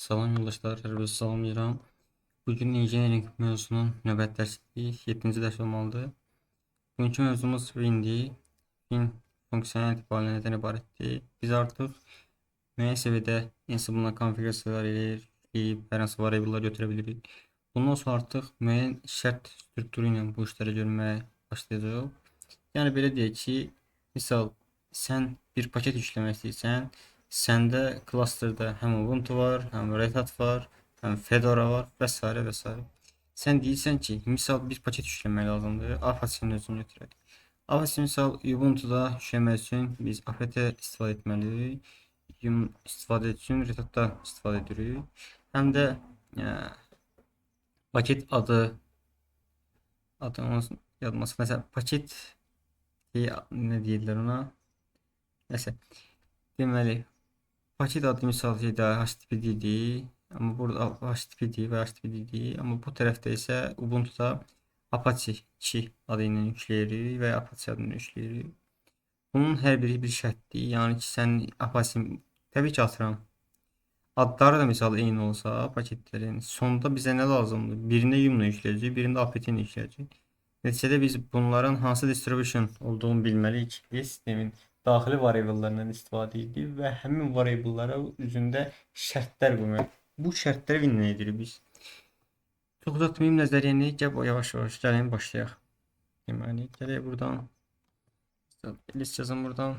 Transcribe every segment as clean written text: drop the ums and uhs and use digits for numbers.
Salam yoldaşlar, hər birinizi salamlayıram. Bugün engineering mövzusunun növbəti dərsidir, 7-ci dərs olmalıdır. Bugünkü mövzumuz Win-dir. Win funksiyanel tipləri nədən ibarətdir? Biz artıq müəyyən səviyyədə Ansible-la konfiqurasiyalar eləyib, hər hansı variable'lar götürə bilirik. Bundan sonra artıq müəyyən şərt strukturu ilə bu işləri görməyə başlayacağıq. Yəni belə deyək ki, misal sən bir paket yükləmək istəyirsən, səndə clusterda həm Ubuntu var, həm Red Hat var, həm Fedora var və s. və s. Sən deyirsən ki, misal bir paket yükləmək lazımdır, Apache-nin özünü götürək. Apache misal Ubuntu-da yükləmək üçün biz apt istifadə etməliyik. İstifadə üçün Red Hat-da istifadə edirik. Həm də paket adı yazması. Məsələn, paket nə deyirlər ona? Nəsə. Deməli, paket adı misal şeydə HTTPD-dir. Amma burada HTTPD və HTTPD-dir. Amma bu tərəfdə isə Ubuntu-da Apache 2 adı ilə yükləyirik və ya Apache adını yükləyirik. Bunun hər biri bir şərtdir. Yəni ki, sən Apache təbii ki, atıram. Adları da misal eyni olsa paketlərin sonunda bizə nə lazımdır? Birində Yumla yükləyəcək, birində apt-lə yükləyəcək. Neticədə biz bunların hansı distribution olduğunu bilməliyik ki, biz sistemin daxili variable'larından istifadə edib və həmin variable'lara üzündə şərtlər qoymalıyıq. Bu şərtləri nə edirik biz? Çox uzatmayım nəzəriyyəni, yavaş-yavaş gəlin başlayaq. Deməli, gələk buradan. List yazın buradan.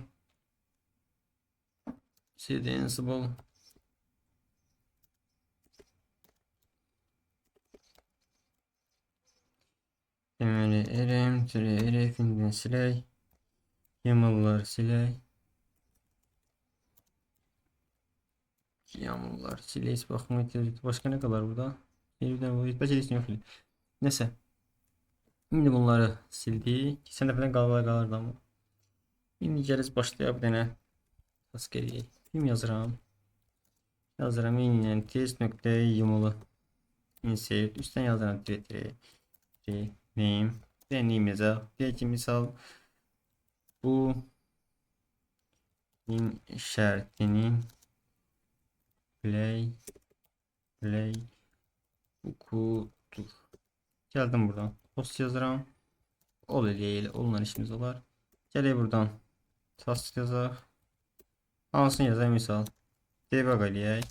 CD Ansible. Deməli, rm-rf-indən silək. YAML'lar silək. YAML'lar silək. Baxma ehtiyacı. Başqa nə qalar burada? Yerdən bu heç heç yox idi. Nəsə. İndi bunları sildik. Keçən dəfədən qalırdı amma. İndi gəliz başlayaq bir dənə task eləyək. Film yazıram. Yazıram inlən test.yumulu insert. Üstdən yazıram directory name. Name yazaq. Deyək ki, misal bu şərtinin play bukudur. Gəldim buradan. Post yazıram. Ol eləyək. Onunla işimiz olar. Gələk buradan. Task yazaq. Hansını yazaq misal. Debug eləyək.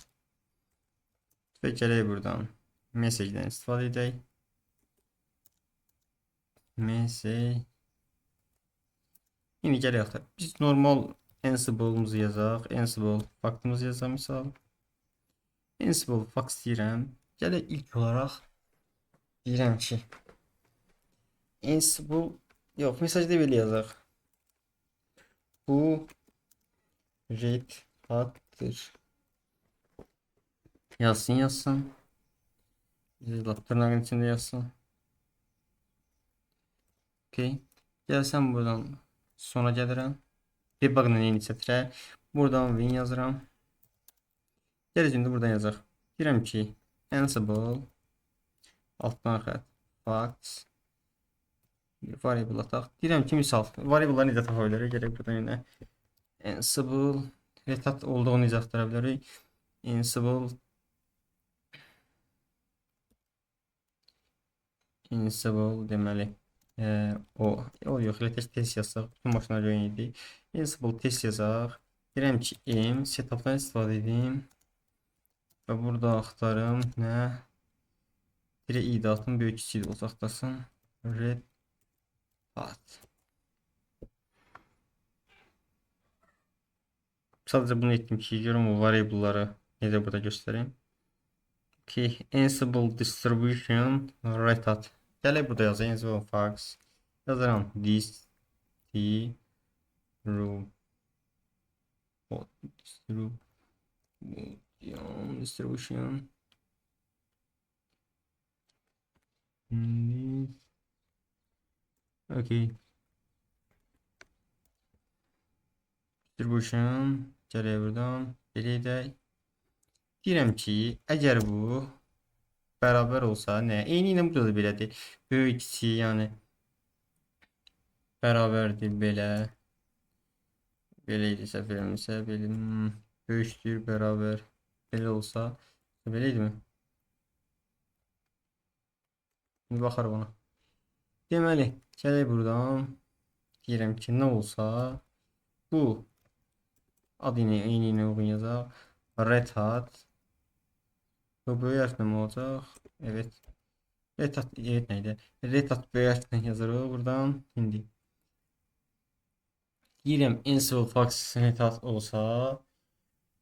Və gələk buradan. Message-dən istifadə edək. Message. İndi gələk. Biz normal Ansible-umuzu yazaq. Ansible faktımızı yazaq misal. Ansible fax deyirəm. Gələk ilk olaraq deyirəm ki Ansible yox, mesajda belə yazaq. Bu Red Hat'tır. Yazsın. Tırnağın içində yazsın. Okay. Gəlsəm buradan sona gəlirəm. Debug-la yeni sətrə. Buradan win yazıram. Gələcəyində buradan yazaq. Deyirəm ki, Ansible altdan xətt fax variable ataq. Deyirəm ki, misal variable'ları necə tapa bilərik? Gələk buradan yenə Ansible Red Hat olduğunu necə axtara bilərik? Ansible deməli o yox, elə test yazsaq, bütün maşınlar yox idi. Ansible test yazaq. Deyirəm ki, setup'dan istifadə edim. Və burada axtarım nə? Dirə idatın böyük kiçik olsa axtarsın. Red Hat. Sadəcə bunu etdim ki, görüm o variable'ları necə burada göstəreyim. Okay, Ansible distribution Red Hat. Gələk burada yazayım Ansible fax. Yazıram distribution okay. Distribution gələk buradan belə edək. Deyirəm ki, əgər bu bərabər olsa, nə? Eyni ilə burada da belədir. Böyük kiçik, yəni bərabərdir belə. Belə idisə, belə böyükdür, bərabər. Belə olsa, Böyleydi mi? Bir baxarıq ona. Deməli, gələk buradan. Deyirəm ki, nə olsa bu ad yine eyni ilə uyğun yazaq. Red Hat. Bu böyük hərflə mi olacaq? Evet. Red Hat, evet neydi? Red Hat böyük hərflə yazarıq buradan. İndi. Deyirəm Ansible Fox Red Hat olsa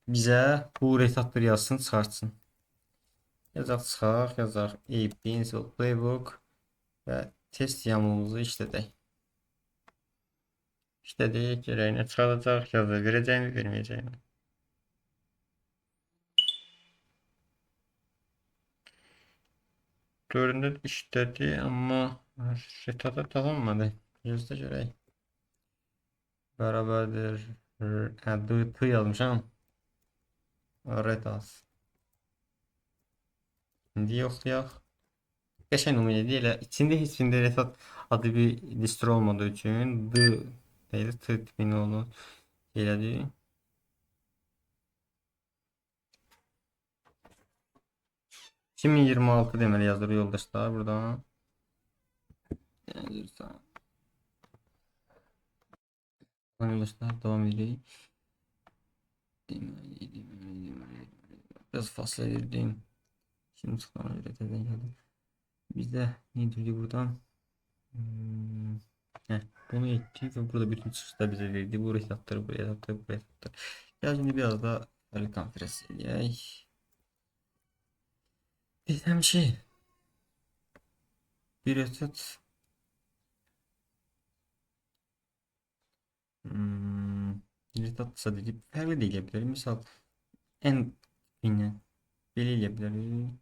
bizə bu Red Hat-ları yazsın, çıxartsın. Yazaq çıxaq, yazaq AP Ansible Playbook və test yamımızı işlədək. İşlədik, görək nə çıxaracaq, yazı verəcəyimi, verməyəcəyimi. Görünür işlədi, amma Red Hat-a tapılmadı. Gözlə görək. Beraberdir. Tığ yazmışam. Red Hat. İndi yoxlayaq. Qəşəng nümunə deyil. İçində heç birində Red Hat adı bir distro olmadığı üçün D deyil, T tipini onu elədi. ...2026 deməli yazılır yoldaşlar buradan. Yoldaşlar devam edelim. Biraz fasıl edirdim. Şimdi tıklama üreteden geldim. Bizde ne diyor buradan? Bunu ettik ve burada bütün çıkışlar bize verdi. Buraya atları, buraya atları, buraya atları. Ya şimdi biraz da böyle konferans edeyim. Bizden şey. Bir etat. Bir etat sadece farklı değil yapabilirim. Misal en yine belirleyebilirim.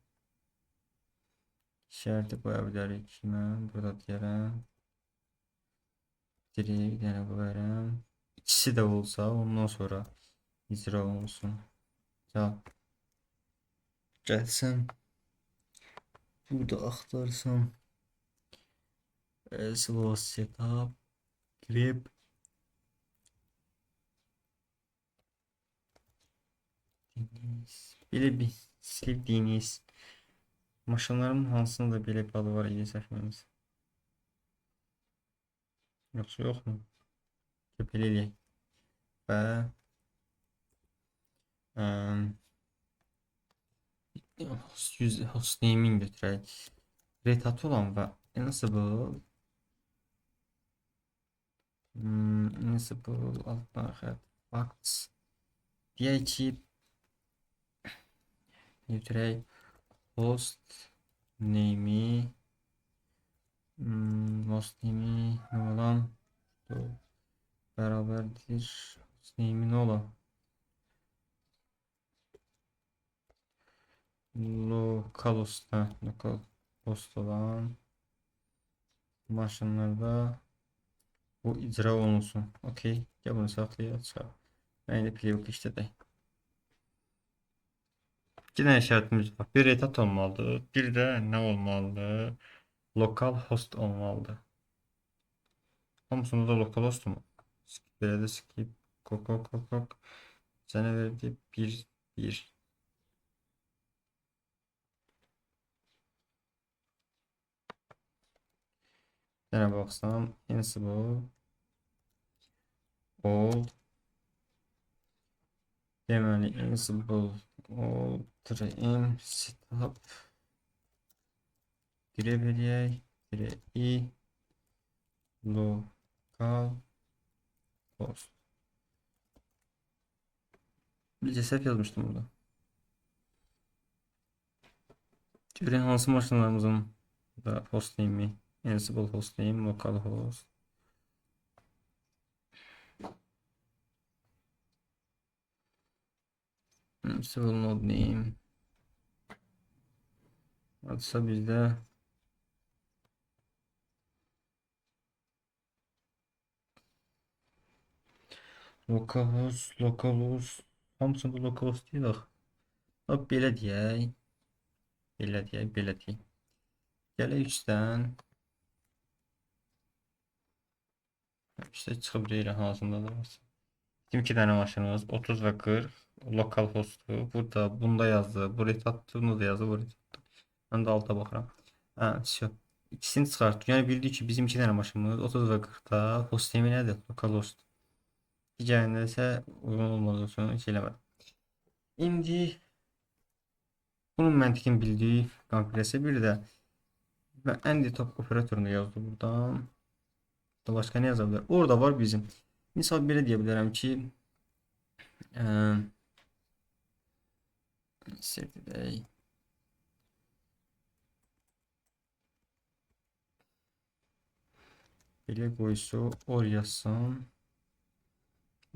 İşareti koyabilirim. Hemen burada diyelim. Direkt bir tane koyarım. İkisi de olsa ondan sonra icra olsun. Ya gelsem burada aktarsam slow setup grep belə bir sevdiyiniz maşınların hansında da belə bir adı var idi səhvimiz. Yoxsa yoxmu? Belə eləyək. Və hostname'ini götürək. Red Hat olan və Ansible Ansible altdan xətt facts deyək ki götürək host name'i ne olan beraberdir host name'i ne olan localhost olan maşınlarda bu icra olunsun. Okey. Gel bunu saklayalım. Ben de playbook işledim. İki tane işaretimiz var. Bir Red Hat olmalı. Bir de ne olmalı? Lokal host olmalı. Hamısında da lokal host mu? Skip de skip. Kok. Sana verdi 1. Yana baksam Ansible all deməli Ansible all trim setup direkt eləyək i local host. Bizce səhv yazmışdım burada. Görək hansı maşınlarımızın da host name'i Ansible host name local host. Ansible node name adsa bizde localhost hamısında localhost deyil axı. Hop belə deyək. Belə deyək. Gələk 3-dən. İşte çıxıb deyirəm hansında da var. Bizim 2 dənə maşınımız 30 və 40. localhost'u. Burada bunda yazdı. Bu ret attı. Bunu da yazdı. Bu ret attı. Ben de alta bakıram. Ha, все. İkisini çıxartdı. Yəni bildik ki, bizim 2 dənə maşınımız 30 və 40-da host name nədir? Localhost. Digərində isə uyğun olmadığı üçün heç eləmədim. İndi bunun məntiqini bildik. Konfigurasiya bir də və end top operatorunu yazdı buradan. Da başqa nə yaza bilər? Orada var bizim. Misal belə deyə bilərəm ki, Saturday belə qoysa or yazsam,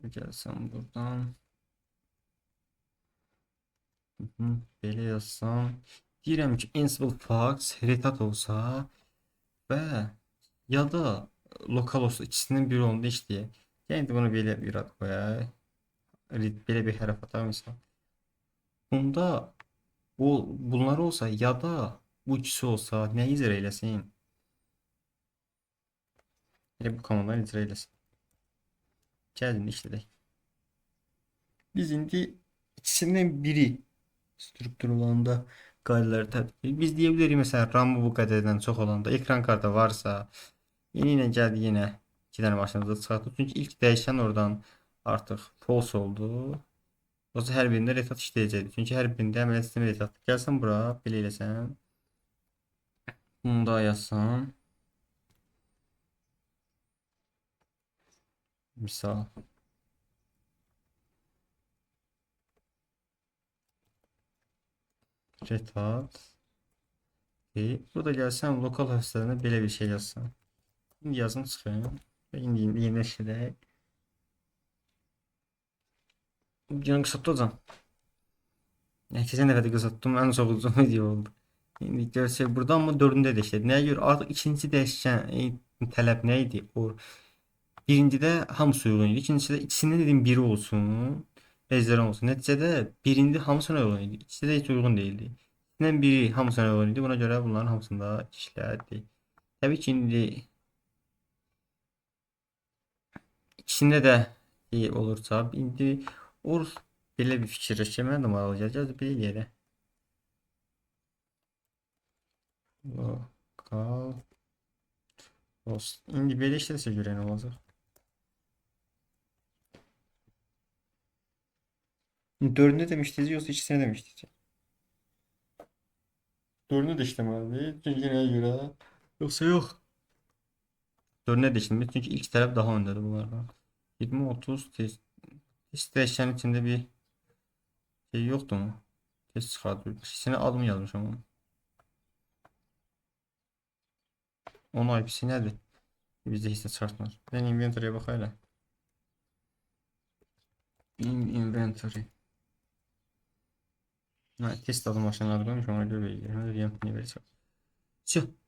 gəlsəm buradan belə yazsam, deyirəm ki, Ansible Fox retat olsa və ya da lokal olsa ikisindən biri onda işləyək. Yəni bunu belə bir ad qoyaq. Belə bir hərf atar misal. Bunda bunlar olsa ya da bu ikisi olsa nə icra eləsin? Elə bu komandaları icra eləsin. Gəlin işlədək. Biz indi ikisindən biri struktur olanda qaydaları tətbiq edirik. Biz deyə bilərik məsələn RAM bu qədərdən çox olanda ekran kartı varsa yenə gəldi yenə 2 dənə maşınımızı çıxartdıq. Çünki ilk dəyişən oradan artıq false oldu. Yoxsa hər birində retat işləyəcəkdi. Çünki hər birində əməliyyat sistemi retat. Gəlsən bura belə eləsəm. Bunu da yazsam. Misal. Retat. Burada gəlsəm lokal hostlarına belə bir şey yazsam. İndi yazım çıxayım. Və indi yeni işlədək. Videonu qısaltacağım. Keçən dəfə də qısaltdım. Ən çox uzun video oldu. İndi görsək burada amma 4-ündə də işlədi. Nəyə görə? Artıq ikinci dəyişkən tələb nə idi? O birincidə hamısı uyğun idi. İkincisi də ikisindən dedim biri olsun. Rezerv olsun. Nəticədə birində hamısına uyğun idi. İkisi də heç uyğun deyildi. İkisindən biri hamısına uyğun idi. Buna görə bunların hamısında işlədi. Təbii ki, indi ikisində də iyi olursa, indi belə bir fikirləşir. Mənə də maraqlı gələcək. Bir eləyək. Local host. İndi belə işləsə görə nə olacaq? 4'ünde de mi işleyeceğiz yoksa ikisine de mi işleyeceğiz? 4'ünde de işlemeli. Çünkü neye göre? Yoksa yok. 4'üne de işlemeli. Çünkü ilk taraf daha öndedir bunlardan. 20-30 test. Test eşyanın içinde bir şey yoktu mu? Test çıkartıyor. İkisini adım yazmış ama. Onun IP'si nedir? Bizde hisse çıkartmaz. Ben inventory'e bakayım. Inventory. Ha, test adım aşağıya koymuş ona göre bilgilerini vereceğim. Ne vereceğim?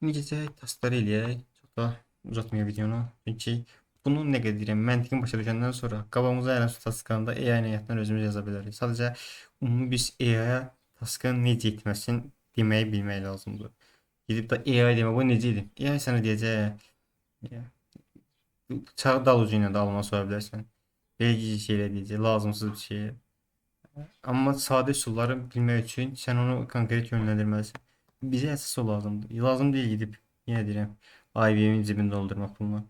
İndi keçək testləri eləyək. Çox da uzatmayaq videonu. Çünki bunu nə qədər deyirəm, məntiqini başa düşəndən sonra qabağımıza gələn taskanda AI həyatdan özümüz yaza bilərik. Sadəcə ümumi biz AI-ya taskın necə etməsini deməyi bilmək lazımdır. Gedib də AI demə, bu necə edim? AI sənə deyəcək, çağ dal ucu ilə də alma soya bilərsən. Belki şeylə deyəcək, lazımsız bir şey. Amma sadə üsulları bilmək üçün sən onu konkret yönləndirməlisən. Bizə əsas o lazımdır. Lazım deyil gidib, yenə deyirəm, IBM-in cibini doldurmaq bununla.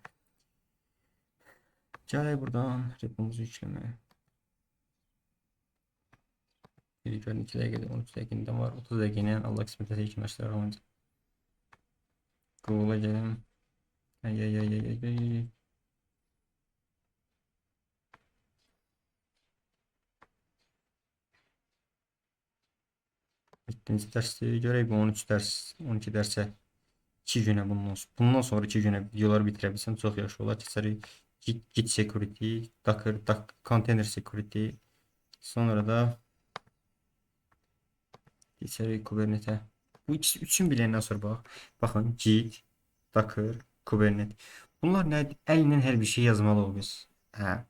Gələk buradan repomuzu yükləməyə. Bir görün 2 dəqiqədə 13 dəqiqəndə var. 30 dəqiqə Allah qismət etsə yükləməşlər olacaq. Google'a gələm. Ay. İkinci dərsləri görək bu 13 dərs, 12 dərsə 2 günə bundan sonra 2 günə videoları bitirə bilsəm çox yaxşı olar. Keçərik Git security, Docker, container security. Sonra da keçərik Kubernetes. Bu üçün biləndən sonra baxın Git, Docker, Kubernetes. Bunlar nədir? Əllə hər bir şey yazmalı ol biz. Hə.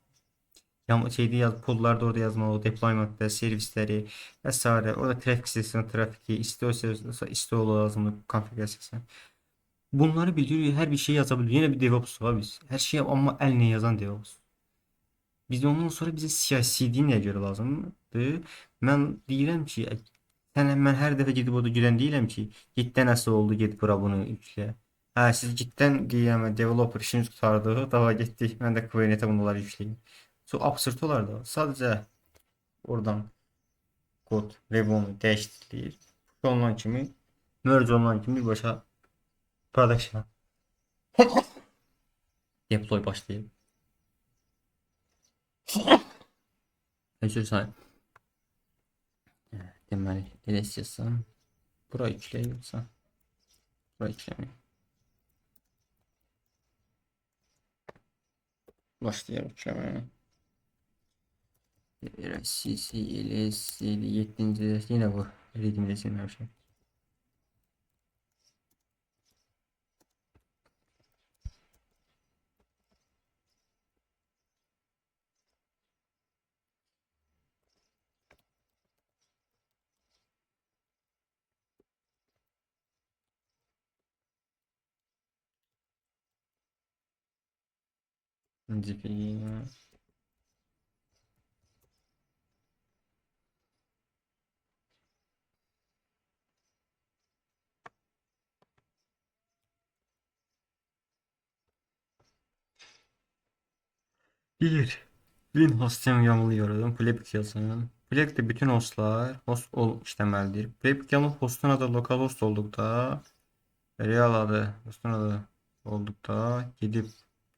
Şeyde podlarda orada yazmalı, deployment'da servisleri vesaire. Orada trafik sesini, trafiki, istio lazımlı konfigürasyon. Bunları biliyor, her bir şey yazabiliyor. Yine bir DevOps var biz. Her şeyi ama elle yazan DevOps. Biz ondan sonra bize CI/CD neye göre lazım? olacaqdır. Mən deyirəm ki, mən hər dəfə gedib orada girən deyirəm ki, gitdən nəsə oldu, get bura bunu yüklə. Hə, siz gitdən deyirəm, developer işimiz qurtardı, daha getdik. Mən də Kubernetes bunları yükləyim. Çox absurd olar da. Sadəcə oradan kod Revonu dəyişdirilir. Ondan kimi, merge olunan kimi birbaşa production deploy başlayır. Özür dilərim. Deməli, elə istəyirsən, bura yükləyirsən. Bura yükləmək. Başlayalım yükləməyə. CCLS 7-ci yine bu readimdə silməmişəm. GPU. Bir. Win hostim yamılıyorum. Playback yazın. Playback'te bütün hostlar host işləməlidir. Playback yanılıb hostun adı localhost olduqda, real adı hostun adı olduqda gedib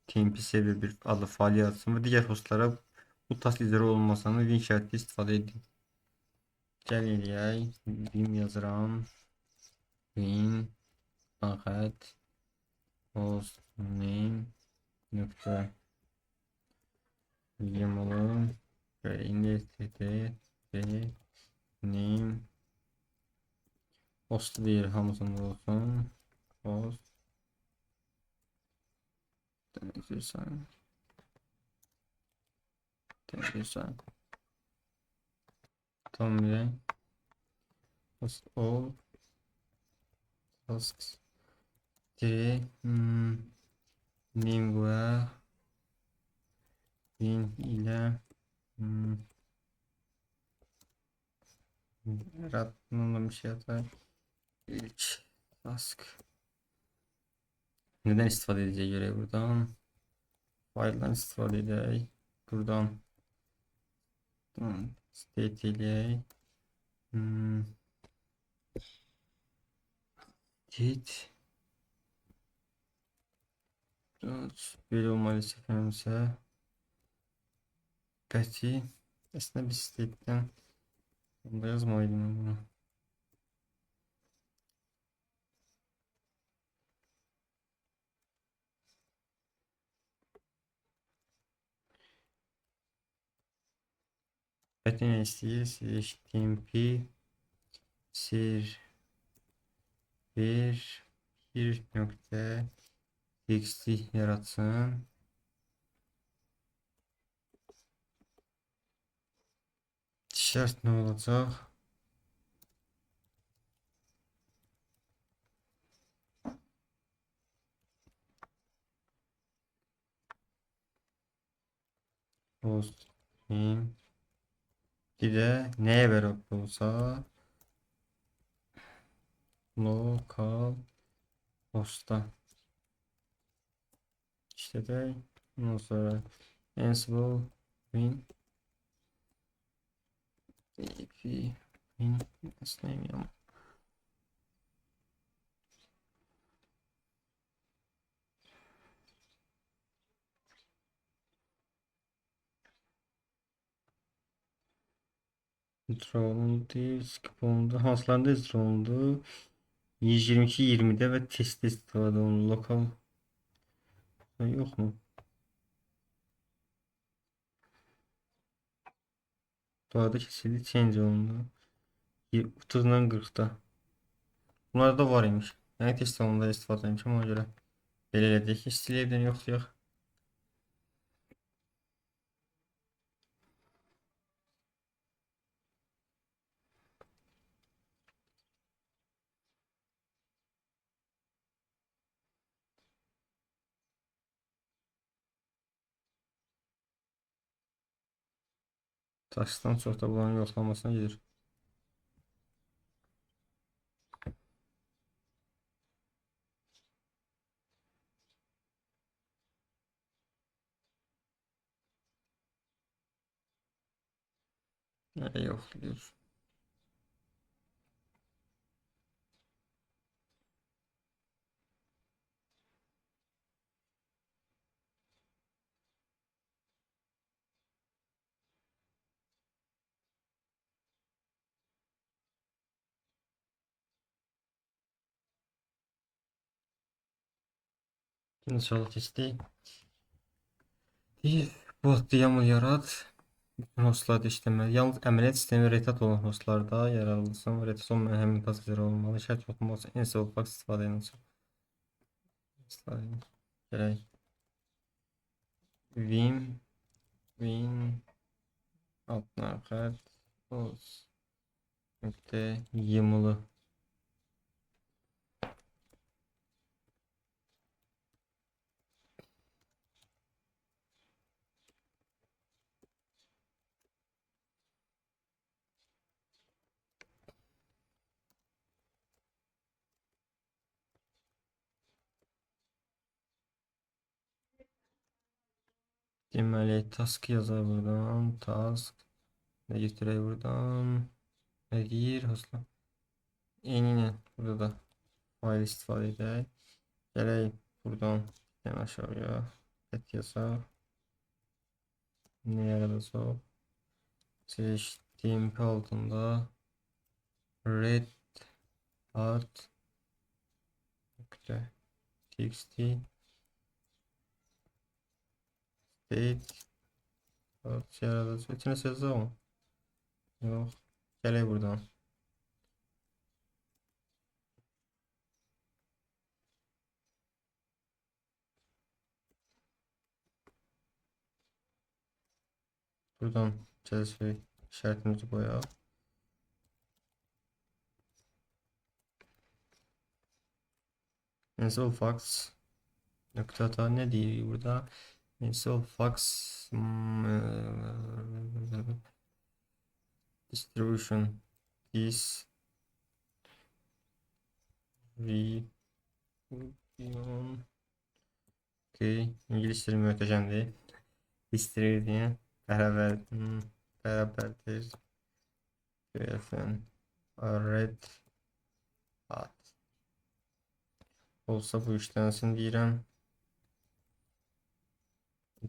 TMP server bir adlı faili yazsın və digər hostlara bu task izləri olmasını win şərti istifadə edin. Gəl eləyək. Vim yazıram. Win xət host name nöqtə yamalı və indi name host deyir hamısında olsun. Host denizirsən tam bir host all tasks name və win ilə yaratmanın bir şey atar. İlk task. Neden istifade edeceği göre buradan file'dan istifade edeyim. Buradan state eləyək. Git. Böyle olmalı səfərimizə. Pəti. Əslində bir state'dən bunda yazmalıydım bunu. Pəti nə istəyir? HTMP server bir nöqtə txt yaratsın. Şərt nə olacaq? Host name. Bir də nəyə bərabər olsa local host'a işlədək. Ondan sonra Ansible win win istəyirəm. Drone'du, skip olundu. Hanslarında drone'du? 122-20'de ve test istifadə olundu. Lokal yok mu? Doğada kesildi, change olundu. 30'dan 40'da. Bunlar da var imiş. Yəni test olundu istifadə etmişəm ona görə. Belə elədik. İstəyirəm yoxlayaq. Daşdan çox da bunların yoxlamasına gedir. Nereye yoxlayır? İkinci sual testi. Bir bot YAML yarat. Bütün hostlarda işləməli. Yalnız əməliyyat sistemi retard olan hostlarda yaradılsın. Retard olmayan həmin tasvirlər olmalı. Şərt yoxlaması Ansible Fox istifadə edilsin. Gələk. Vim altına xətt host nöqtə YAML-ı deməli task yazar buradan. Task nə getirək buradan. Nə deyir hostla? Eyni burada da fayl istifadə edək. Gələk buradan ən aşağıya et yazaq. Ne yaradacaq? Seçtiğim altında red hat nokta txt state hat yaradacaq. İçine sözde mı? Yok. Gələk buradan. Buradan çalışır işaretimizi koyalım. Ansible Fox nokta da ne diyor burada? Ansible Fox distribution is Region. Okay. İngiliz dili möhtəşəmdir. İstirir diye beraberdir. Görəsən red hat olsa bu işlənsin deyirəm.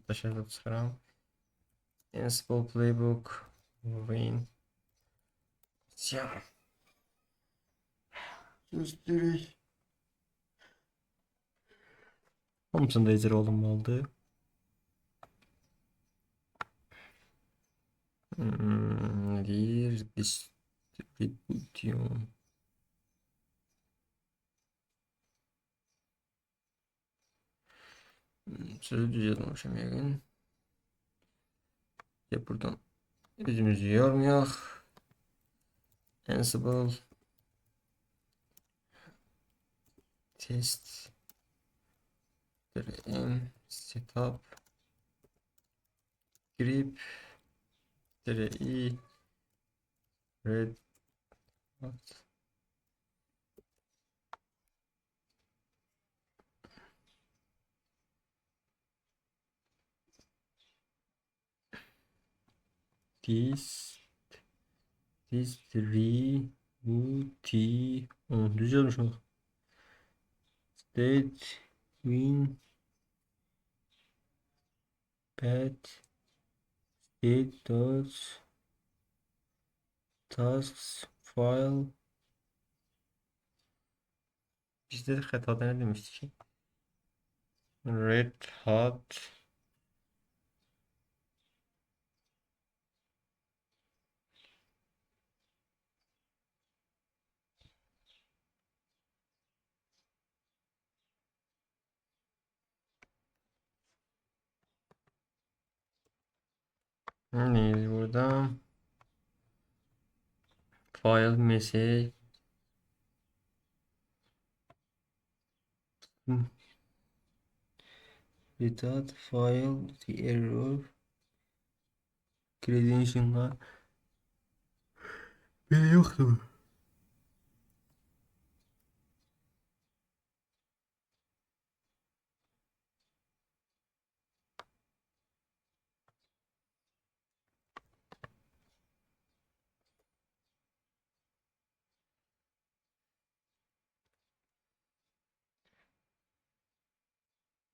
Təşəkkür çıxıram. Ansible playbook win. Göstərək. Hamısında icra olunmalıdır. Bir distribution. Sözü düzəltmişəm yəqin. Ya buradan özümüzü yormayaq. Ansible test setup grip i red hat distribution düzelmiş mi? State win bad state dots tasks file bizde de xətada nə demişdik? Red hat neyiz burada? File message without file the error Credential'lar bile yoktu.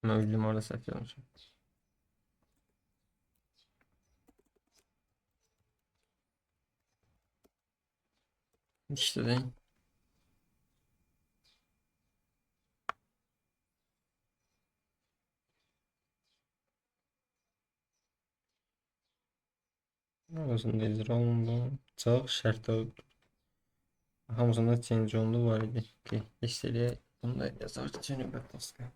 Ben bildim orada səhv yazmışam. İşte değil. Arasında icra olundu. Çox şərtlər hamısında change olundu var idi ki, hissəliyə bunda yazar növbət taskı.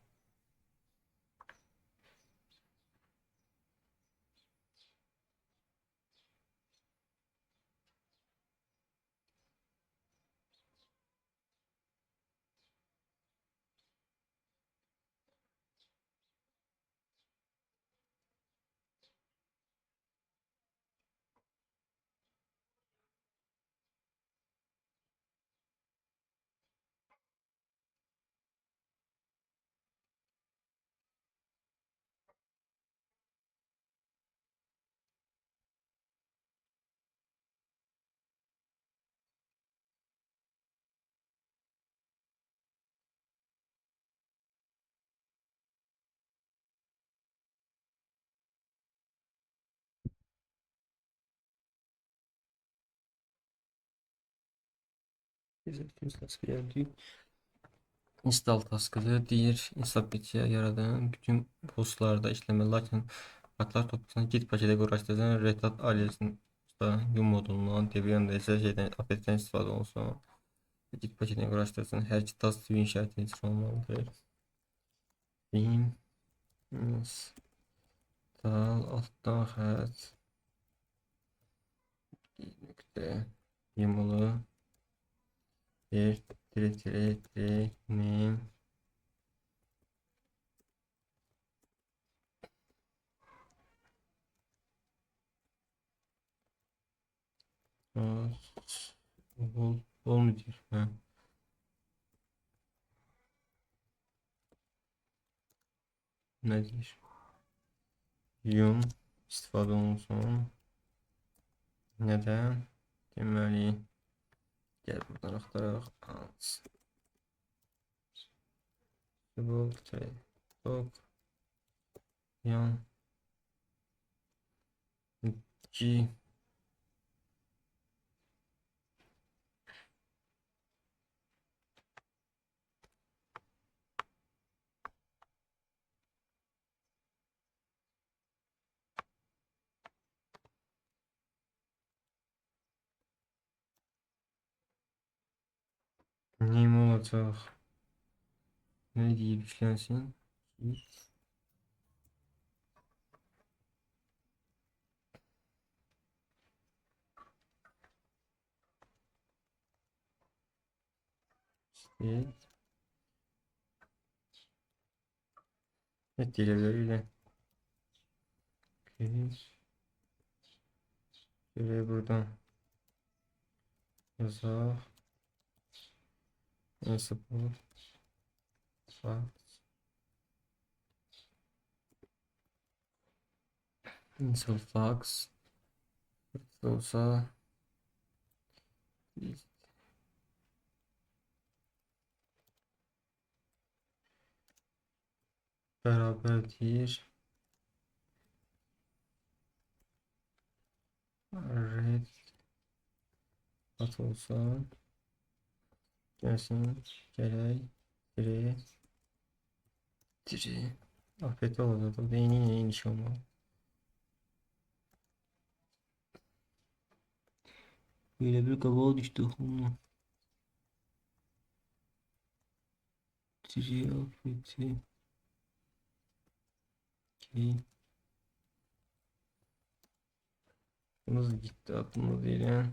Biz taskı geldik. Install taskıdır. Deyir, install paketiyə yaradan bütün postlarda işləmə, lakin faktlar topluluğuna git paketə quraşdırılan Red Hat aliasında yum modulundan Debian-da isə şeydən apetten istifadə olunsun. Git paketini quraşdırsın. Hər iki task win şərti icra olmalıdır. Win install altdan xətt nöqtə yumulu bir name bol mu deyir? Hə. Nə deyir? Yum istifadə olunsun. Nədən? Deməli, gəl buradan axtaraq. Ansible trade log yan G neyim olacaq? Nə deyib işlənsin? Evet, dileğiyle. Şöyle buradan yazaq. Ansible fax Ansible fax olsa beraberdir. Red Hat olsa gelsin gerek diri afet olacak da yine iniş olmalı. Böyle bir kabağa düştü. Diri afeti. Okay. Nasıl gitti aklımda değil yani.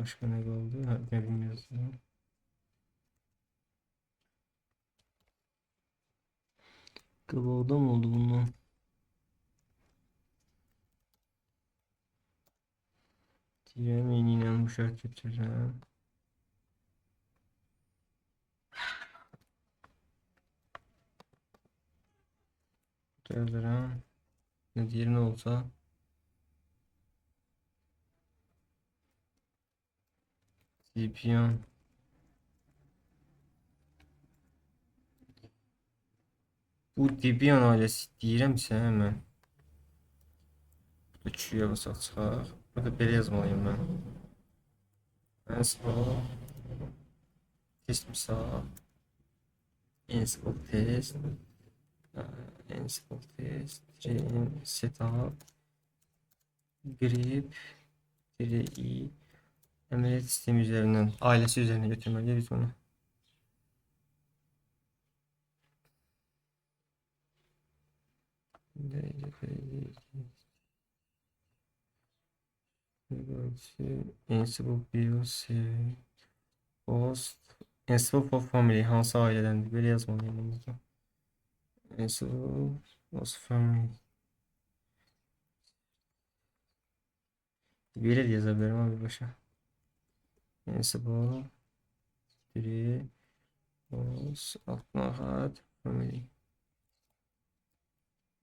Başka ne kaldı? Ha, ne bilmiyorsun. Kabağda mı oldu bundan? Diyelim yeni inanmış hareket. Yazarım. Ne diğeri ne olsa. Scipion. Bu Dibion ailesi deyirəmsə hemen. Bu da Q'ya basaq çıxaq. Burada belə yazmalıyım ben. Ansible test misal. Ansible test. Ansible test. Train setup. Grip. 3i. Emniyet sistemi üzerinden. Ailesi üzerine götürmeliyiz bunu. Ansible BIOS Host Ansible for Family hansı ailedendir? Böyle yazmalıyım bunu da. Ansible Host Family. Böyle de yazabilirim abi başa. Ansible 3 Host altına Family.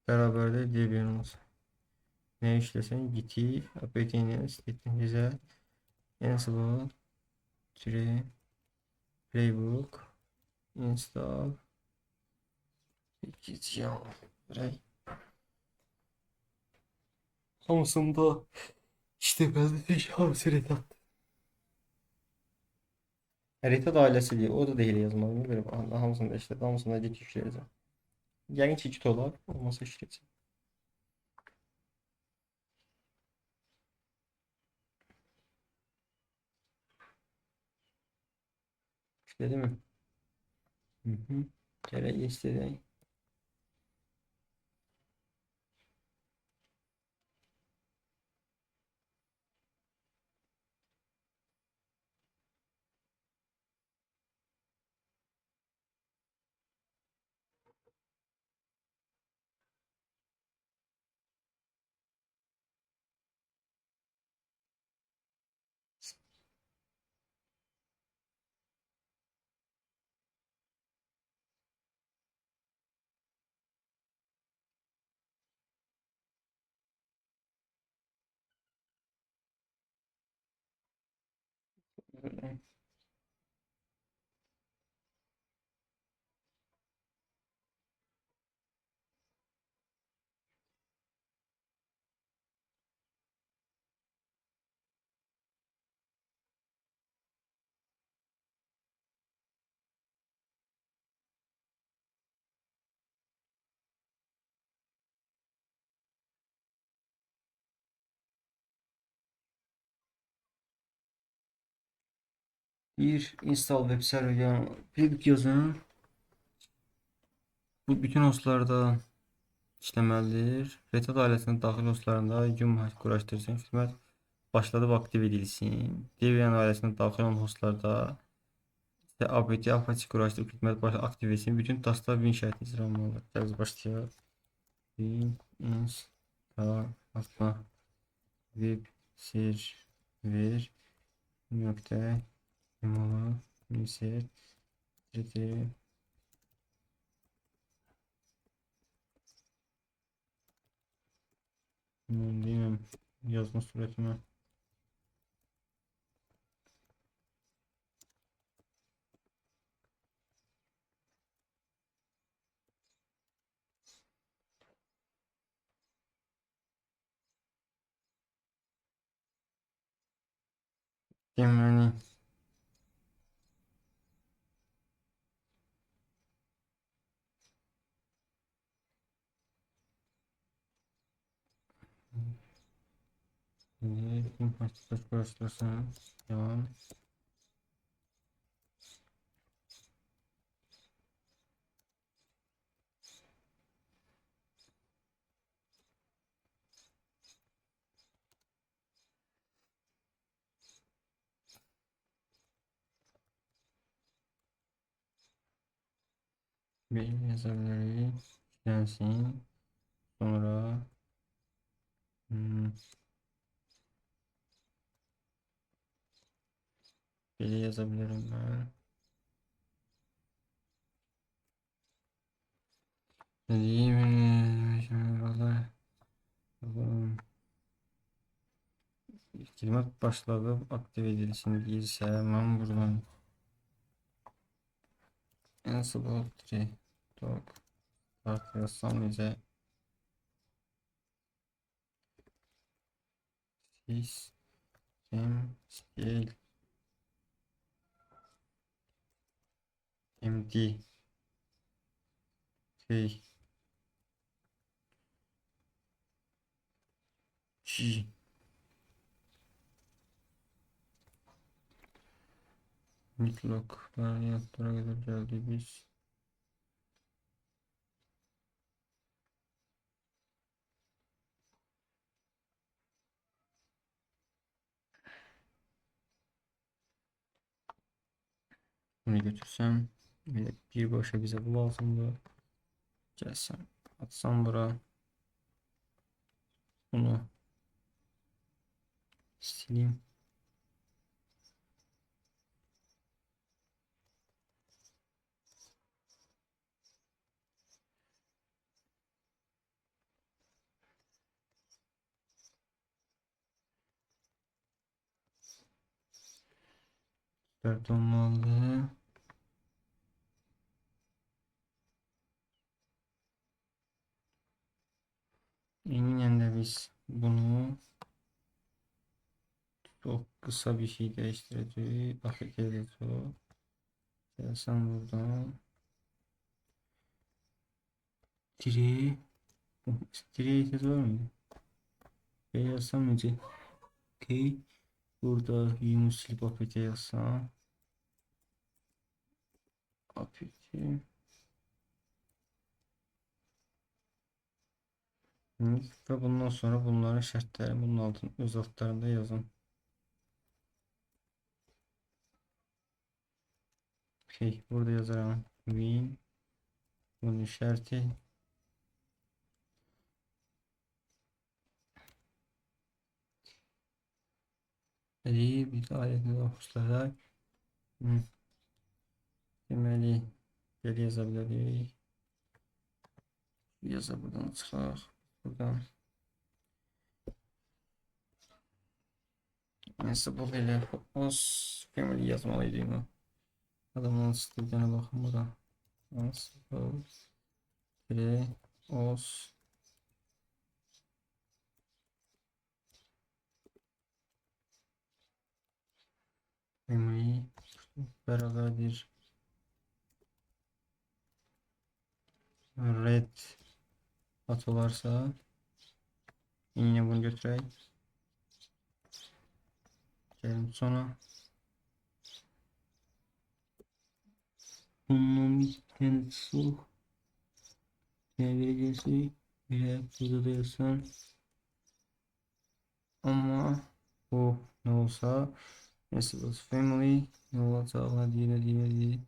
Beraber de Debian olsun. Ne işlesen git operating system güzel. Ansible 3 Playbook install git ya. Ray. Hamsında işte ben de hamsi harita. Harita da ailesi diye o da değil yazmalıyım. Böyle hamsında işte hamsında git işleyeceğim. Yani çeşit olar olmasa işleyeceğim. İşledi mi? Hı hı. Kere istedi. Bir install web server yani bir yazın. Bu bütün hostlarda işləməlidir. Retad ailəsinin daxil hostlarında yum quraşdırıcı xidmət başladıb aktiv edilsin. Debian ailəsinin daxil olan hostlarda işte APT apaçıq quraşdırıb xidmət aktiv etsin. Bütün tasklar win şərti icra olunmalıdır. Gəlin başlayaq. Win install atma web server nöqtə emalı insert bilmem yazma suretime. Deməli tüm hastaslar karşılasın. Devam. Bir yazabiliriz. Gelsin. Sonra hmm, bir yazabilirim ben. Dediğim şimdi valla girmek başladı. Aktive edilsin değilse hemen buradan Ansible 3 dog start yazsam bize system scale md k g Midlock varyantlara kadar geldi biz. Bunu götürsem bir başa bize bu lazımdı. Gelsem atsam bura bunu sileyim. Dört olmalı. Eminim de biz bunu çok kısa bir şey değiştireceğiz. Bakıp o. Gelsem buradan. Tire. Tire ihtiyaç var mıydı? Yazsam önce. Okay. Burada Yunus silip APT yazsam. APT. Ve bundan sonra bunların şartları bunun altın öz altlarında yazın. Okay. Burada yazarım. Win. Bunun işareti. İyi bir aletini okuslarak. Deməli, belə yaza bilərik. Yaza buradan çıxaq. Buradan Ansible ilə os family yazmalıydı mı? Adamın stillərinə baxın bura. Ansible os family bərabərdir. Red at olarsa yine bunu götürək. Gəlin sonra bunun bir tane çox verəcəsi belə burada da yazsan. Ama bu ne olsa Ansible family ne olacaq? Hadi.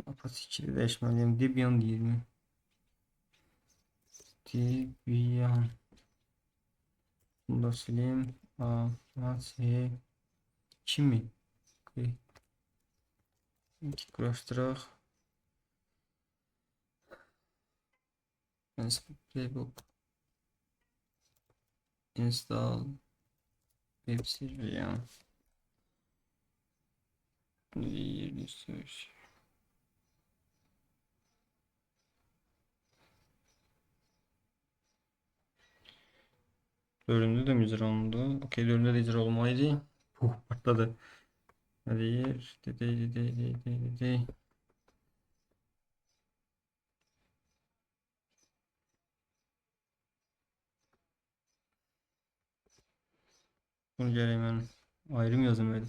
Apaçikili değişmeliyim. Debian değil mi? Debian. Bunu da sileyim. Apaçi. Kim mi? Okay. İki kuruşturaq. Ansible playbook. Install. Web server. Yerini search. Dördüncü de mi icra olundu? Okey, dördüncü de icra olmalıydı. Patladı. Hadi yer. Dedi. Bunu gel hemen ayrım yazın böyle.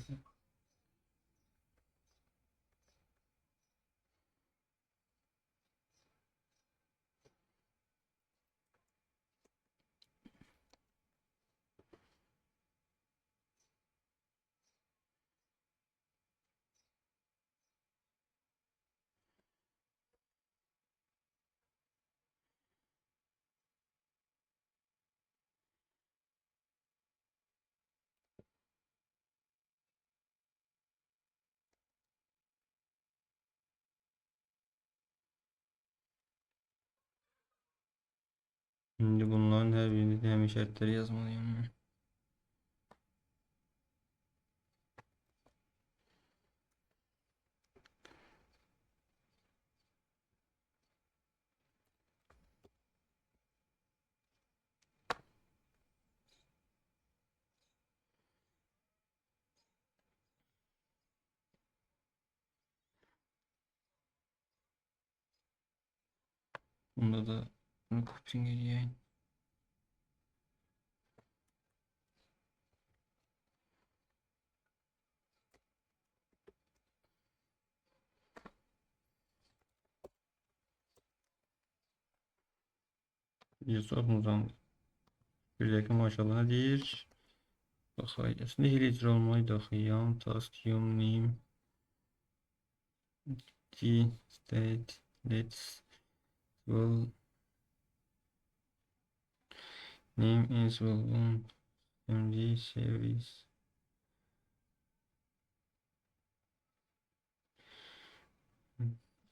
Şimdi bunların her birinde de hem işaretleri yazmalıyım. Bunda da bunu kopyaleyeyim. Bir sorumuzdan bir dakika maşallah nedir? Bakayım. Aslında hile icra olmalıydı. Yum, task, yum, name, g, state, let's, well, name is well, md, series,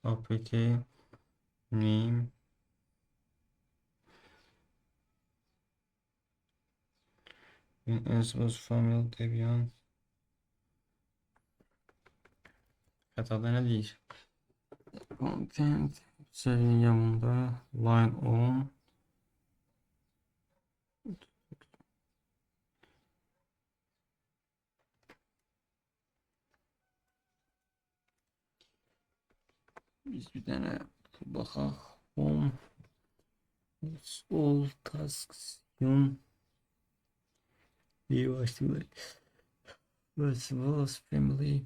apt, name, as was family, Debian. Hatada ne değil? Content, serinin yanında, line on, biz bir tane bakaq, home, all tasks, yum, başlığı, was family.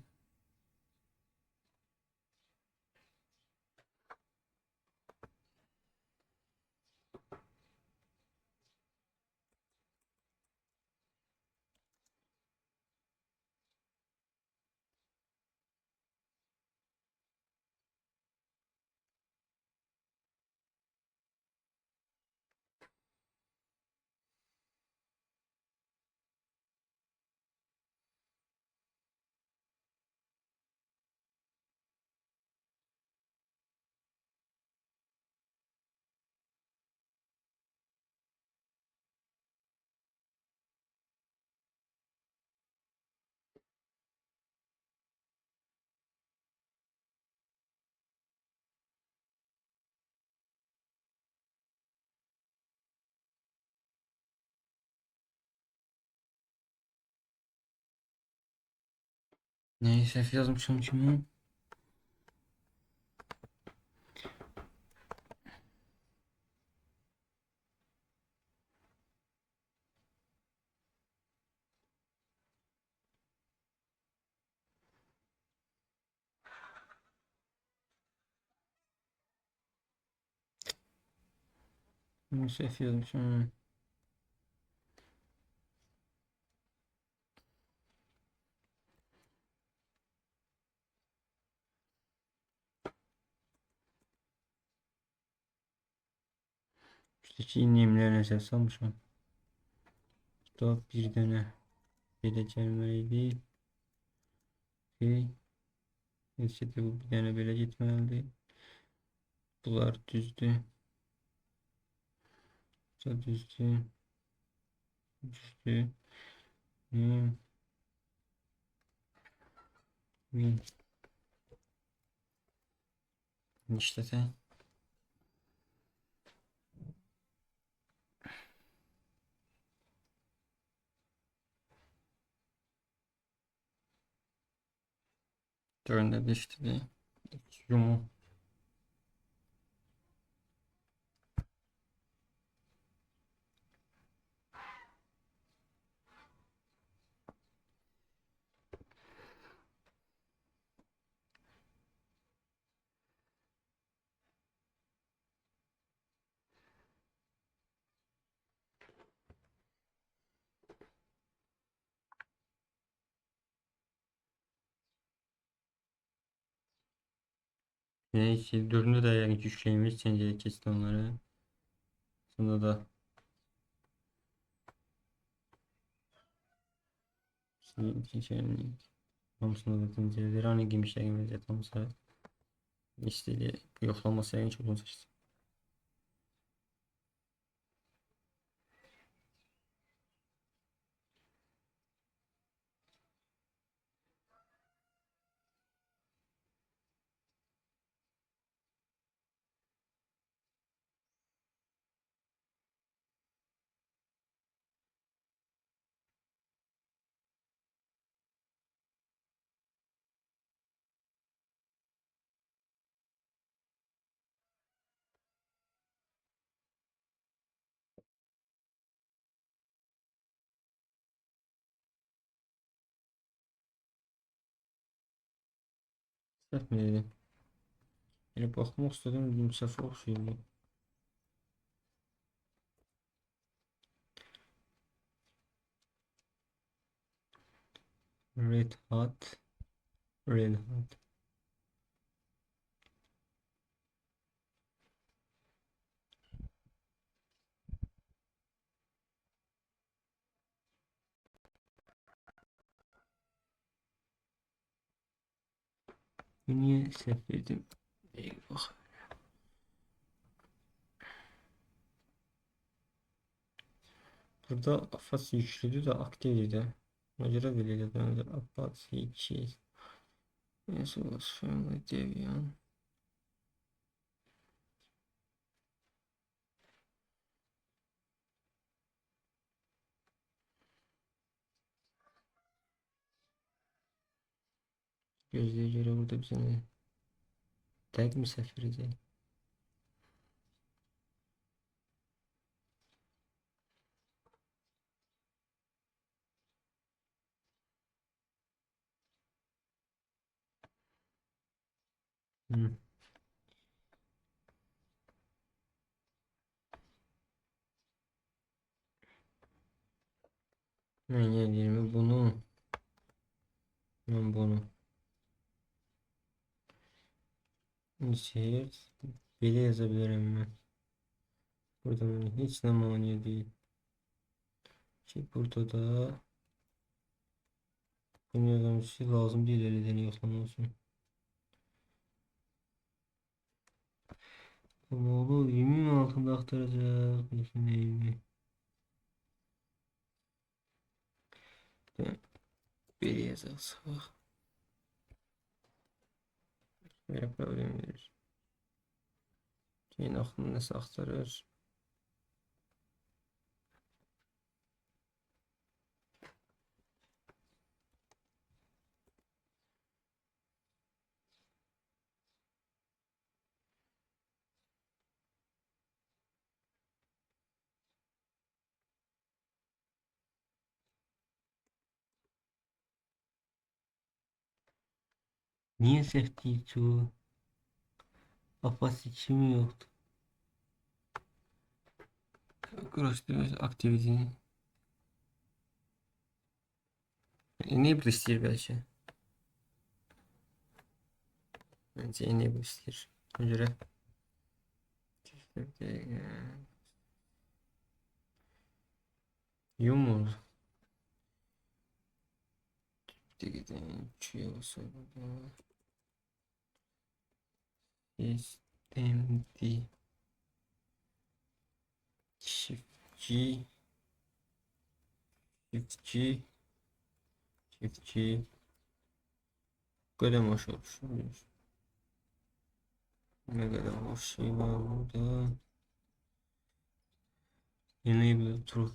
Neyse yazmışım şimdi. Neyse yazmışım. İşte inimlerine ses almışım. Kitap bir tane böyle gelmeliydi. Şey, işte bu bir tane böyle gitmeliydi. Bunlar düzdü. Bu düzdü. Düzdü. Hmm. Hmm. İşte sen. Döründe beşti de. Yumu. Neyse dördünde de yani güçlüymüş. Sence kesti onları. Sonra da ikinci Hamısını da zincirleri hani giymişler gibi vəziyyət olmasa istediği yoxlanması en çok onu seçti. Səhv mi dedim? Elə baxmaq istədim, dedim səhvə oxşayır. Red Hat. Red Hat. Niye səhv dedim? Eyvah. Burada Apache yüklüdür de aktifdir de. Ona görə belə elədim. Apache 2. Resource Family Debian. Gözlüğe göre burada bize ne? Tag mi səhv edəcək? Hı. Ben yerimi bunu. Ben bunu. Insert. Belə yazabilirim ben. Burada hiç ne mani değil. Ki burada da bunu yazılmış lazım değil, elden yoxlamalısın. Ama oğlu 20 altında aktaracak. Bakın neyimi. Bir yazarsak. Böyle problem verir. Şeyin aklını nasıl aktarır? Niye səhv deyil çoğu? Apası kimi yoktu. Cross activity. Enable istəyir bəlkə. Bence enable istəyir. Ona görə yumur. Gidelim. Şey olsa burada. Sistemdi. Çiftçi. Çiftçi. Çiftçi. Kadem aşağı düşünüyoruz. Ne kadar hoş şey var burada. Enable true.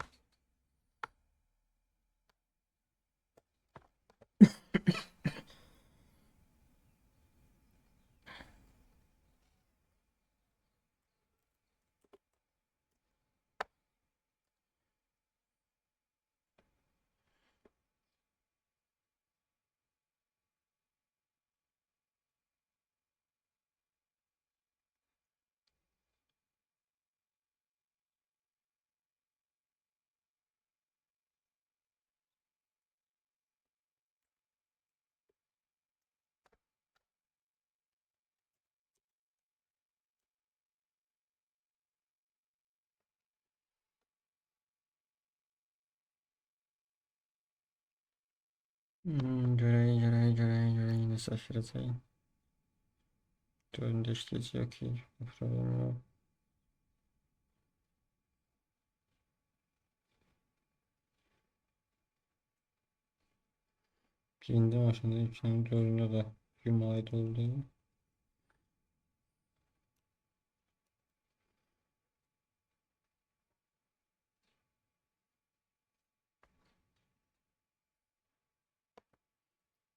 Görey yine şaşıracağım. Dördünde işleyici okey. Problem yok. Birinde maşında, üçünün dördünde de yuma ait oldu.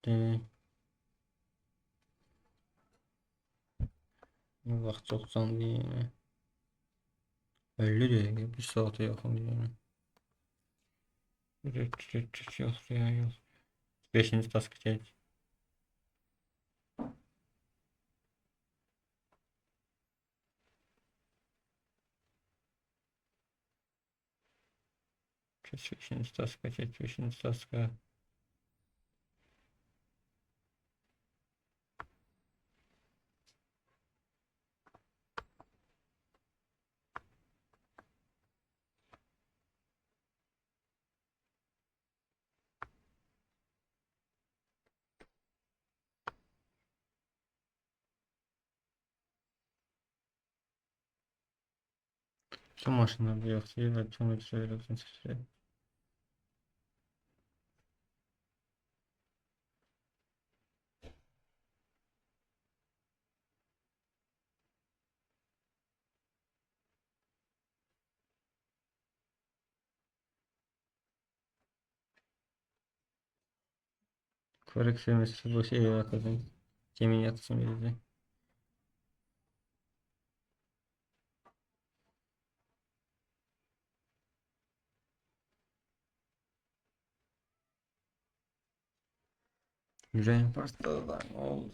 Deney. Vaxt çox canlı yəni. 50 dəqiqə, 1 saata yaxın yəni. Yox, yox. 5-ci task gəldik. Geç 5. taska, geç 5. taska. Tüm maşınlarda yoxdur və tüm ölçüləri seçirək. Koreksiya məsələsi bu şey atacaq. Gemin yatırsın verəcək. Yüreğim partladı da ne oldu?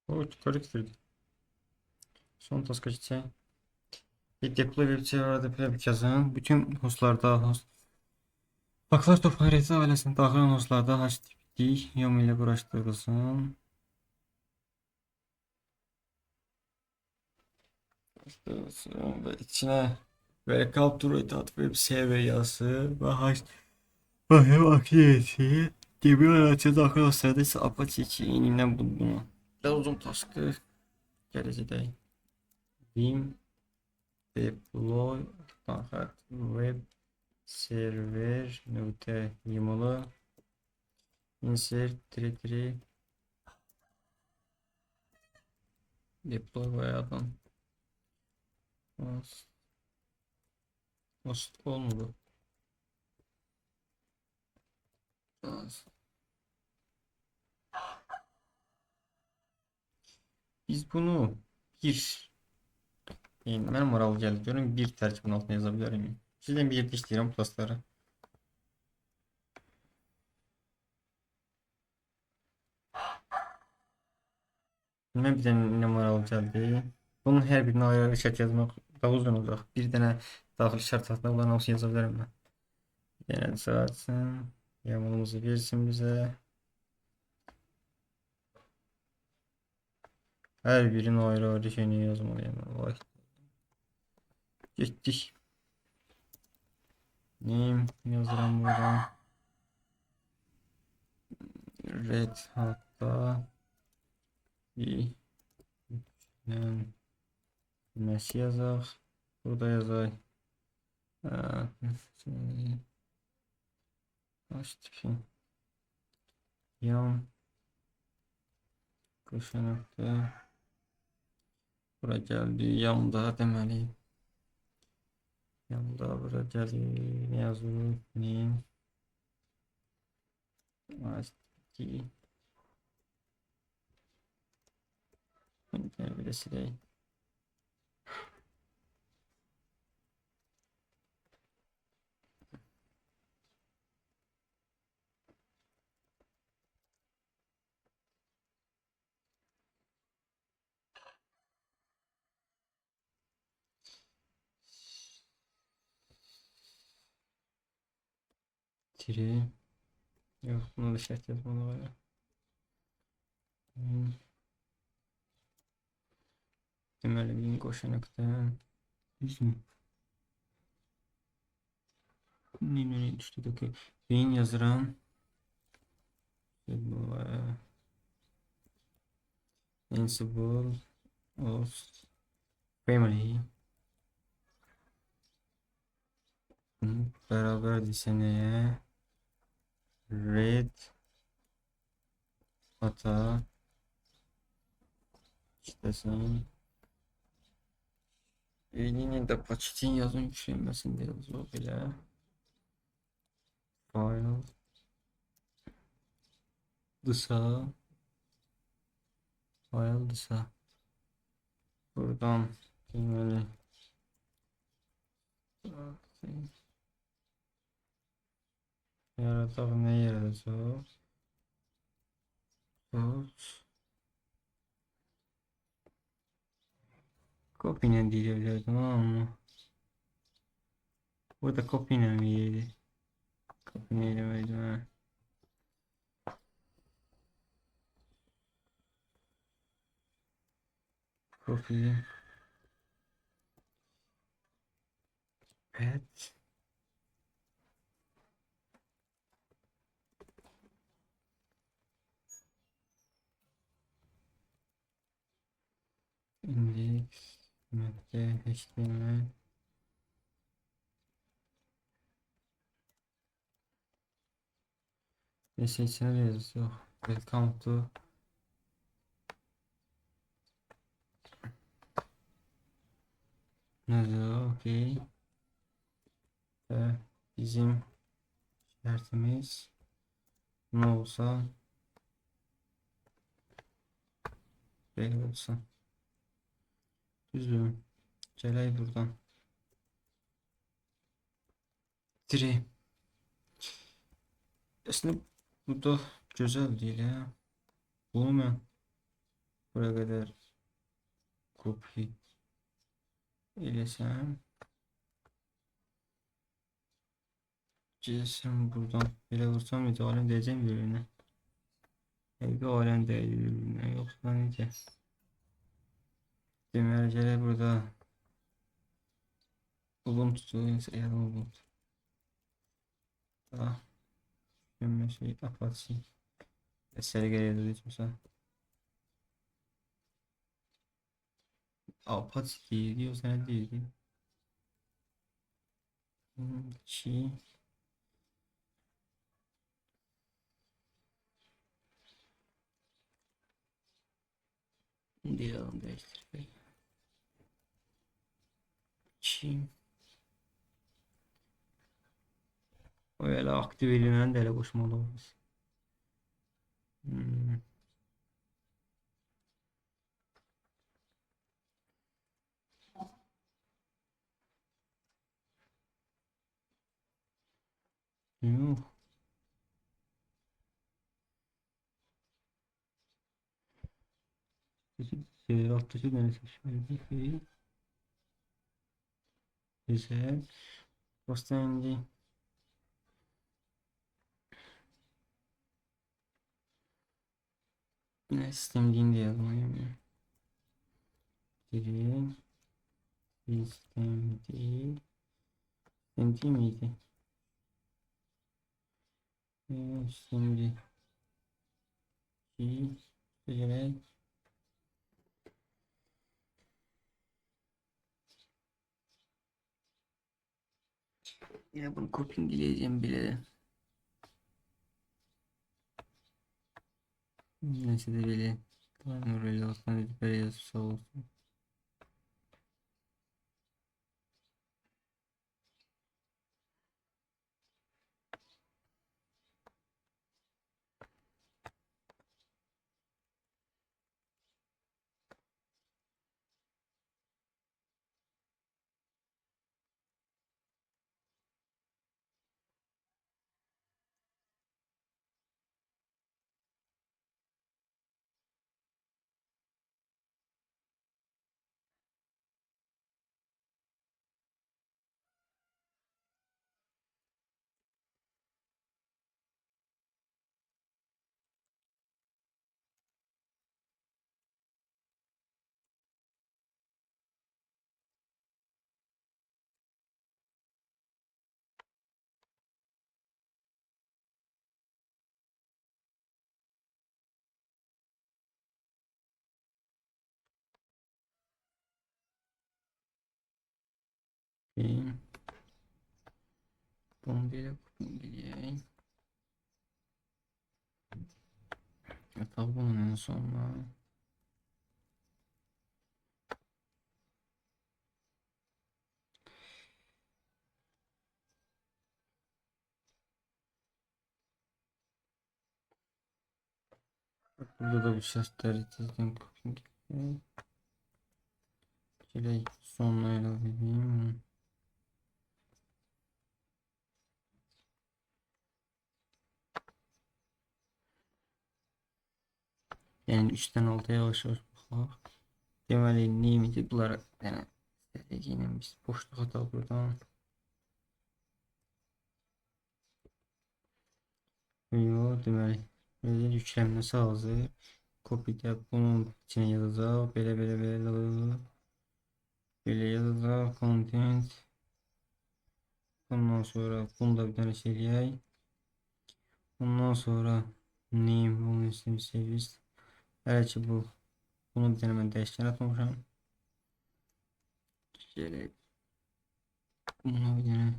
O koreksiya. Son taska geçecek. Bir deploy web serverda plebik yazın. Bütün hostlarda Baklar toplama reçete ailesinin daxil olan hostlarda HTTP yom ilə quraşdırılsın. Ve içine welcome to web server yazısı ve hem aktivitesi gibi araçı daxil olsaydı ise Apache 2 inindən bunu. Biraz uzun taskı gələcəkdə. Vim deploy web server nöqtə yumulu insert 33 deploy bayadan host olmadı. Biz bunu bir benim moral geldi diyorum bir tercüman altına yazabilir miyim? Sizden bir yetiştireyim plusları. Bilmem bir tane ne moral geldi. Bunun her birine ayrı ayrı şart yazmak daha uzun olacak. Bir tane dahil şart altında olan olsun yazabilirim ben. Bir tane zaten yamalımızı versin bize. Her birinin ayrı ayrı şeyini yazmalıyım. Vay. Geçtik. Name yazıram buradan. Red hatta bir nasıl yazaq? Burada yazay. HTTP yam qoşanaqda bura gəldi. Yamda deməli. Yamda bura gəlir. Ne yazılır? Name HTTP bir de sileyim. Tiri. Yok bunu da şart yazmalı var ya. Deməli bir qoşanaqda. Ne düştü ki? Beyin yazıram. Ansible of family. Beraber seneye red hata istesin. Yine de paketin yazın yüklenmesin diye yazıyor bile. File dışa File'dısa buradan deməli yaradaq, nə yaradacaq? Copy ilə deyə bilərdim amma burada copy ilə mi yedi? Copy ilə eləməydim hə. Copy pet index nokta html ne seçeneği yazıyor. Welcome to okey. Ve bizim şartımız ne olsa böyle olsun. Düzgün. Gelay buradan. 3. Aslında bu da güzel değil ya. Bunu ben buraya kadar copy elesem. Cesem buradan. Böyle vursam hiç alem diyeceğim birbirine. Evde alem değil birbirine. Yoksa neyse. Demerceler burada. Ubuntu eğer Ubuntu. Daha. Ben şey Apache. Eseri geliyordu hiç mesela. Apache değil diyorsa ne değildi? Şey. Diyelim değiştirmek. Şey. O öyle aktif edilen de ele koşmalı olmaz. Yuh. Alttaki neresi? Şöyle bir şey. Güzel. Postendi. Yine sistem değil diyelim. Direğin sistem değil. Sistem değil miydi? Şimdi direkt yine bunu kopyaleyeceğim bile. Neyse de bile. Tamam öyle olsun. Böyle yazısı olsun. Bunu böyle kopyaleyeyim. Tablonun en sonuna. Burada da bu şartları çizdim. Şöyle sonlayla vereyim. Yani 3'ten 6'ya yavaş yavaş bakalım. Deməli, neyimdi? Bunlara yani yine biz boşluq ataq buradan. Yo, deməli, böyle yüklənməsi hazır. Copy'də bunun içine yazacaq. Belə yazacaq. Content. Ondan sonra bunu da bir tane şey eləyək. Ondan sonra name, bunun isim servis. Hələ ki bunu bir tane mən dəyişkən atmamışam. Şöyle buna bir tane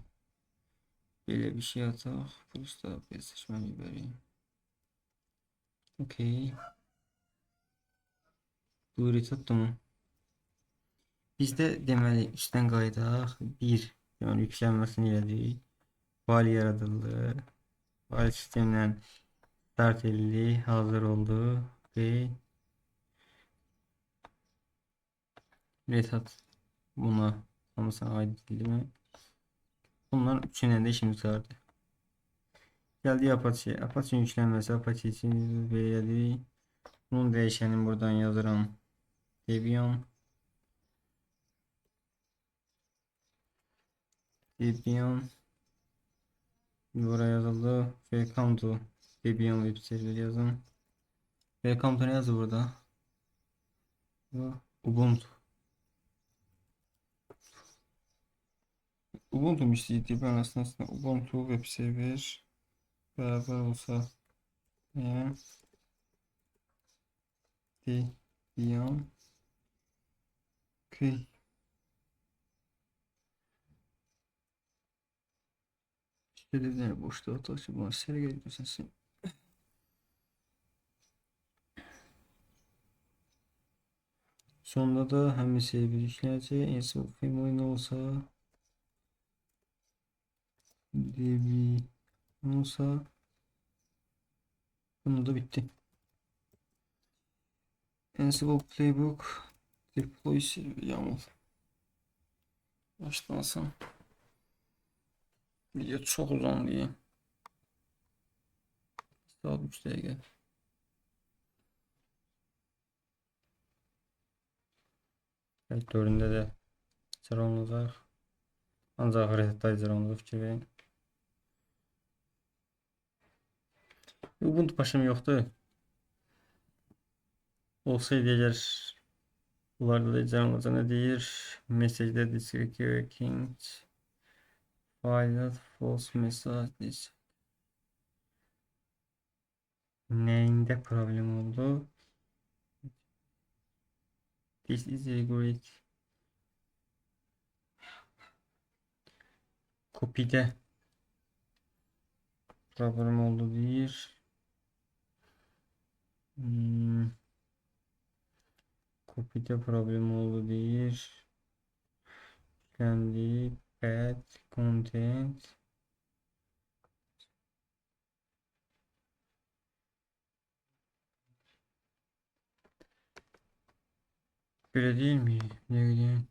böyle bir şey ataq. Prosta bir seçmə vereyim. Okey. Buyur tutdu mu? Bizdə deməli üstdən qaydaq. 1. Yəni yüklənməsini elədik. Fayl yaradıldı. Fayl sistemlə start edildi. Hazır oldu. Ve Red Hat buna hamısına aid edildi mi? Bunların üçündən də işimiz vardı. Geldi Apache. Apache yüklənməsi. Apache için belədik. Bunun dəyişənin buradan yazıram. Debian. Buraya yazıldı. Welcome to Debian web server yazın. Welcome to ne yazdı burada? Ubuntu. Ubuntu mu istəyirdi? Ben aslında Ubuntu web server beraber olsa yani Debian okay. Ödevleri boşta atacağım. Buna sergi ediyorsun. Sonunda da hem bir işleyecek. En son film oyunu olsa Debi olsa bunu da bitti. Ansible Playbook Deploy YAML başlansın. Video çok uzun diye. Saat 3 dakika. Evet, 4'ünde de sıra olacak. Ancak haritayı sıra olacak fikir verin. Ubuntu başım yoktu. Olsaydı eğer bunlarda da sıra olacak ne deyir? Message disconnecting file false message. Neyinde problem oldu? This is a great copy'de problem oldu deyir. Copy'de problem oldu deyir. Kendi bad content. Böyle değil mi? Ne bileyim.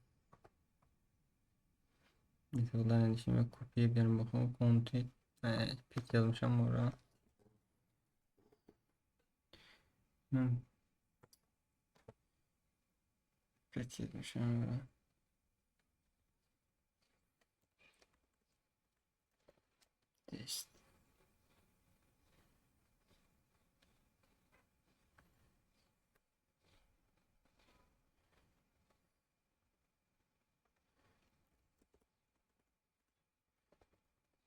Metodlarına şimdi kopyayabilirim bakalım. Content. Evet, pek yazmışım oraya. Pek yazmışım oraya. Test.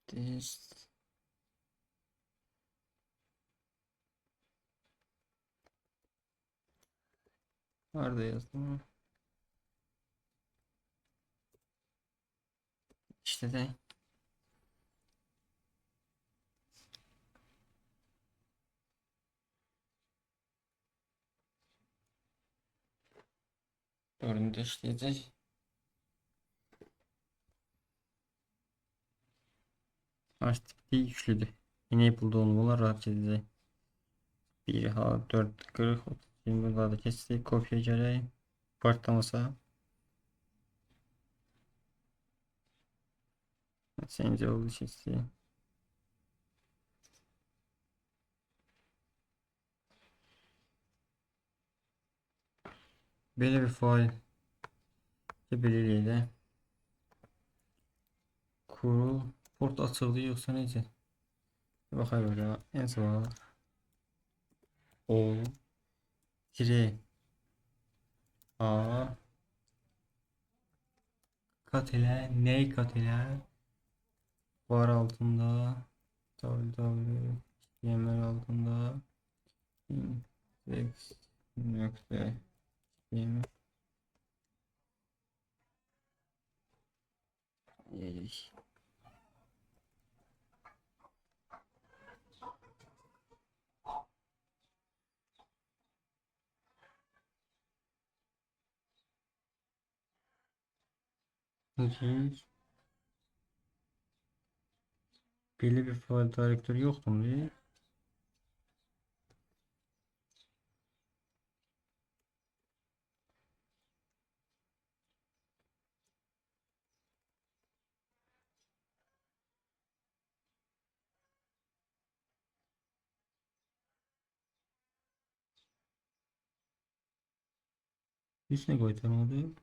Test. Nerede yazdım? İşte de. Dördüncü işleyecek. HTTP yüklüdür. Enable'da olmalar rahat edecek. 1 H 4 40 Şimdi burada da kestik. Kopya gerek. Partlamasa. Sence oldu kestik. Böyle bir fail belirleyelim. Kurul. Port açıldı yoksa neyse. Bakayım burada. En son O tire A kat ile ney kat ile var altında www altında index nokta html belli bir fail direktörü yoktu mu diye. Üstüne koytanmadı.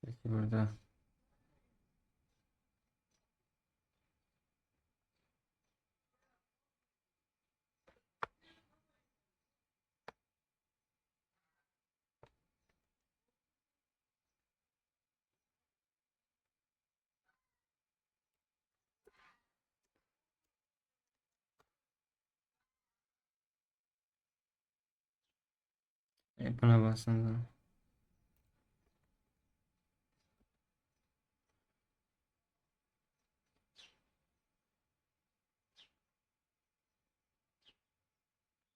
Peki burada buna baksana.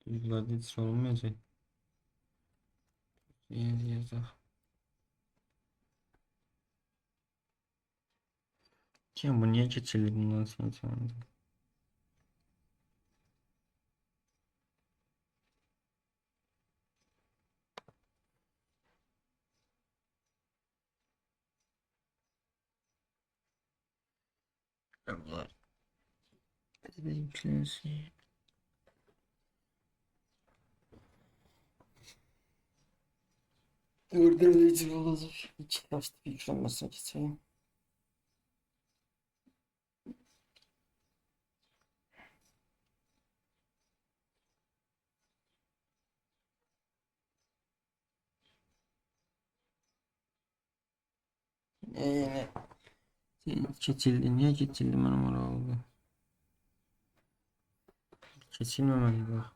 Duygularda hiç olmayacak. Yeni yazar. Kim bu niye geçirdi bundan sonra? Allah. Yüklensin. Durdurıcı olacak. Hiç kaçtı bir yüklenmesine geçeyim. Ne? Keçildi. Niye keçildi benim oraya oldu? Keçilmemeli bak.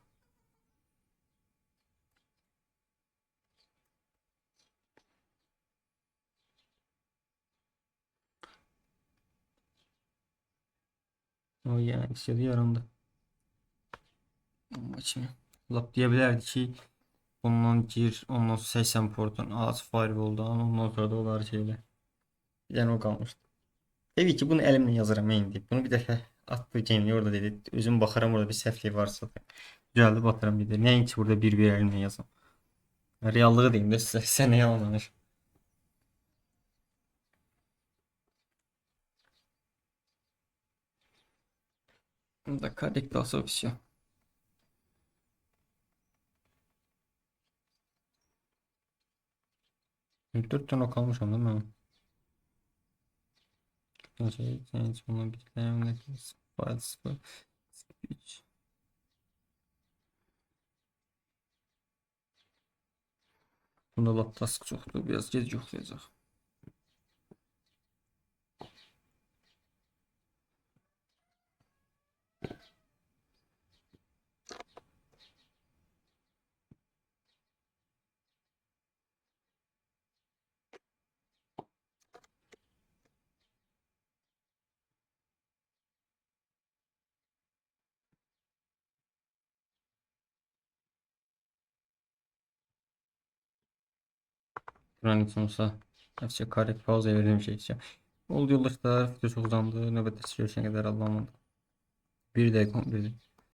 O yani istedi yarandı. Maçını. Lap diyebilirdi ki ondan gir, ondan 80 portun az firewall'dan ondan sonra da olar şeyler. Yani o kalmıştı. Tabii ki bunu elimle yazarım indi. Bunu bir defa attı Cemil orada dedi. Özüm bakarım orada bir səhvlik varsa. Düzeldi batarım bir de. Neyinki burada bir elimle yazım. Reallığı diyeyim de size. Sen ne yalanlanır. Bunda kadek daha opsiyon. 4 tane kalmış onda mı? Sen sonra bitkilerimde file 0 3. Bunda lap task çoktu. Biraz gec yoxlayacaq. Running sonrası açık kare pauza verelim şey için. Oldu yoldaşlar. Video çok uzandı. Nöbette görüşene kadar Allah'a emanet. Bir de